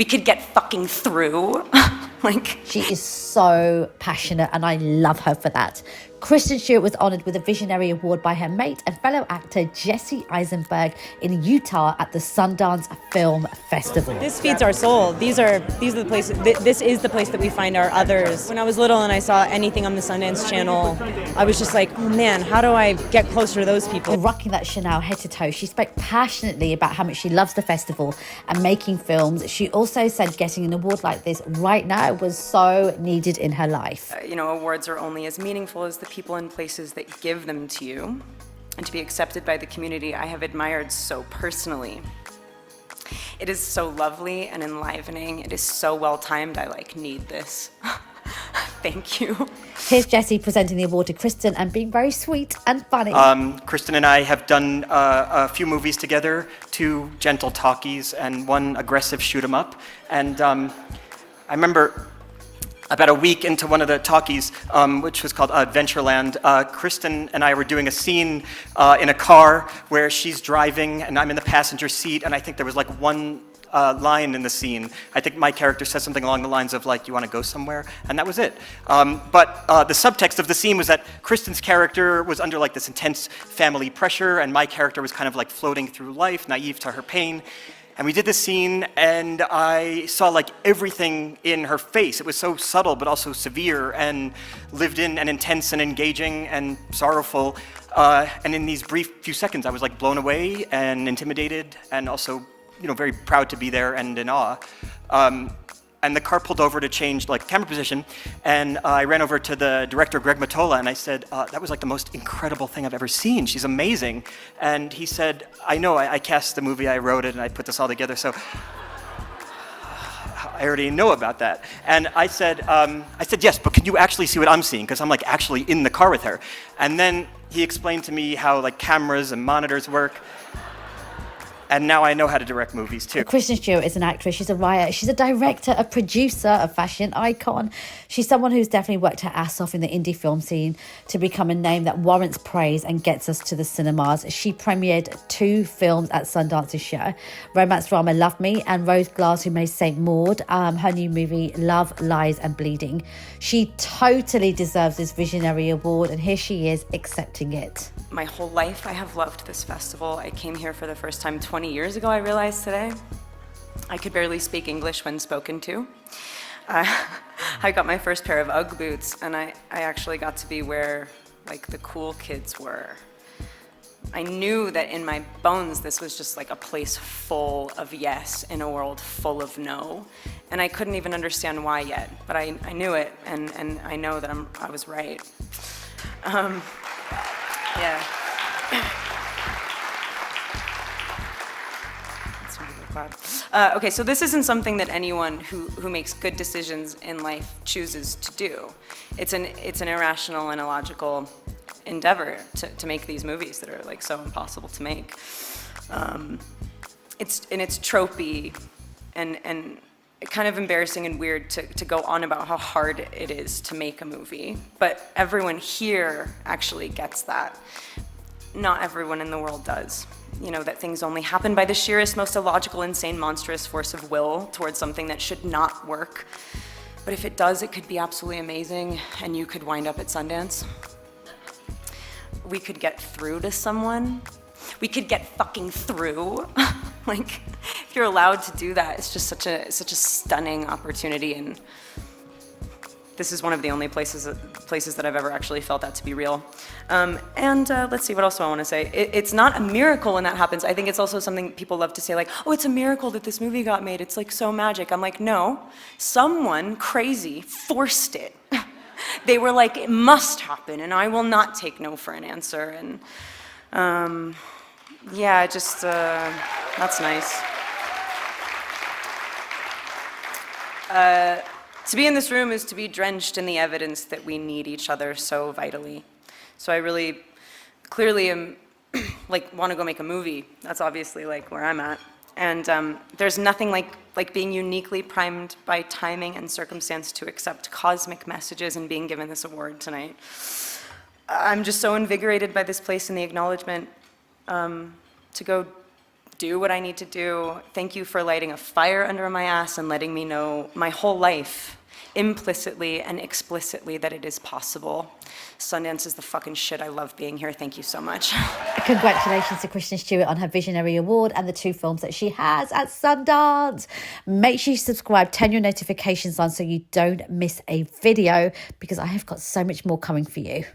We could get fucking through. Like, she is so passionate and I love her for that. Kristen Stewart was honoured with a Visionary Award by her mate and fellow actor Jesse Eisenberg in Utah at the Sundance Film Festival. This feeds our soul. These are the places. This is the place that we find our others. When I was little and I saw anything on the Sundance Channel, I was just like, oh man, how do I get closer to those people? Rocking that Chanel head to toe, she spoke passionately about how much she loves the festival and making films. She also said getting an award like this right now was so needed in her life. Awards are only as meaningful as the people and places that give them to you. And to be accepted by the community I have admired so personally. It is so lovely and enlivening. It is so well timed. I need this. Thank you. Here's Jessie presenting the award to Kristen and being very sweet and funny. Kristen and I have done a few movies together, 2 gentle talkies and 1 aggressive shoot 'em up. And I remember about a week into one of the talkies, which was called Adventureland, Kristen and I were doing a scene in a car where she's driving and I'm in the passenger seat, and I think there was like 1 line in the scene. I think my character said something along the lines of like, you want to go somewhere? And that was it. But the subtext of the scene was that Kristen's character was under like this intense family pressure, and my character was kind of like floating through life, naive to her pain. And we did this scene, and I saw like everything in her face. It was so subtle, but also severe and lived in and intense and engaging and sorrowful. And in these brief few seconds, I was like blown away and intimidated, and also, very proud to be there and in awe. And the car pulled over to change like camera position, and I ran over to the director, Greg Mottola, and I said, that was like the most incredible thing I've ever seen. She's amazing. And he said, I know, I cast the movie, I wrote it, and I put this all together, so I already know about that. And I said, yes, but can you actually see what I'm seeing? Because I'm like actually in the car with her. And then he explained to me how like cameras and monitors work. And now I know how to direct movies too. Kristen Stewart is an actress, she's a writer, she's a director, a producer, a fashion icon. She's someone who's definitely worked her ass off in the indie film scene to become a name that warrants praise and gets us to the cinemas. She premiered 2 films at Sundance this year, romance drama Love Me and Rose Glass, who made St. Maud, her new movie Love, Lies and Bleeding. She totally deserves this Visionary Award, and here she is accepting it. My whole life I have loved this festival. I came here for the first time 20 years ago, I realized today. I could barely speak English when spoken to. I got my first pair of Ugg boots, and I actually got to be where like the cool kids were. I knew that in my bones this was just like a place full of yes in a world full of no. And I couldn't even understand why yet, but I knew it, and I know that I was right. Yeah. Okay, so this isn't something that anyone who makes good decisions in life chooses to do. It's an irrational and illogical endeavor to make these movies that are like so impossible to make. It's tropey and kind of embarrassing and weird to go on about how hard it is to make a movie. But everyone here actually gets that. Not everyone in the world does. That things only happen by the sheerest, most illogical, insane, monstrous force of will towards something that should not work. But if it does, it could be absolutely amazing, and you could wind up at Sundance. We could get through to someone. We could get fucking through. Like, if you're allowed to do that, it's just such a stunning opportunity, and this is one of the only places that I've ever actually felt that to be real. Let's see, what else do I want to say? It's not a miracle when that happens. I think it's also something people love to say, like, oh, it's a miracle that this movie got made. It's like so magic. I'm like, no, someone crazy forced it. They were like, it must happen, and I will not take no for an answer. And yeah, just that's nice. To be in this room is to be drenched in the evidence that we need each other so vitally. So I really, clearly am, like, want to go make a movie. That's obviously, like, where I'm at. And there's nothing like being uniquely primed by timing and circumstance to accept cosmic messages and being given this award tonight. I'm just so invigorated by this place and the acknowledgement to go do what I need to do. Thank you for lighting a fire under my ass and letting me know my whole life, implicitly and explicitly, that it is possible. Sundance is the fucking shit. I love being here. Thank you so much. Congratulations to Kristen Stewart on her Visionary Award and the 2 films that she has at Sundance. Make sure you subscribe, turn your notifications on so you don't miss a video, because I have got so much more coming for you.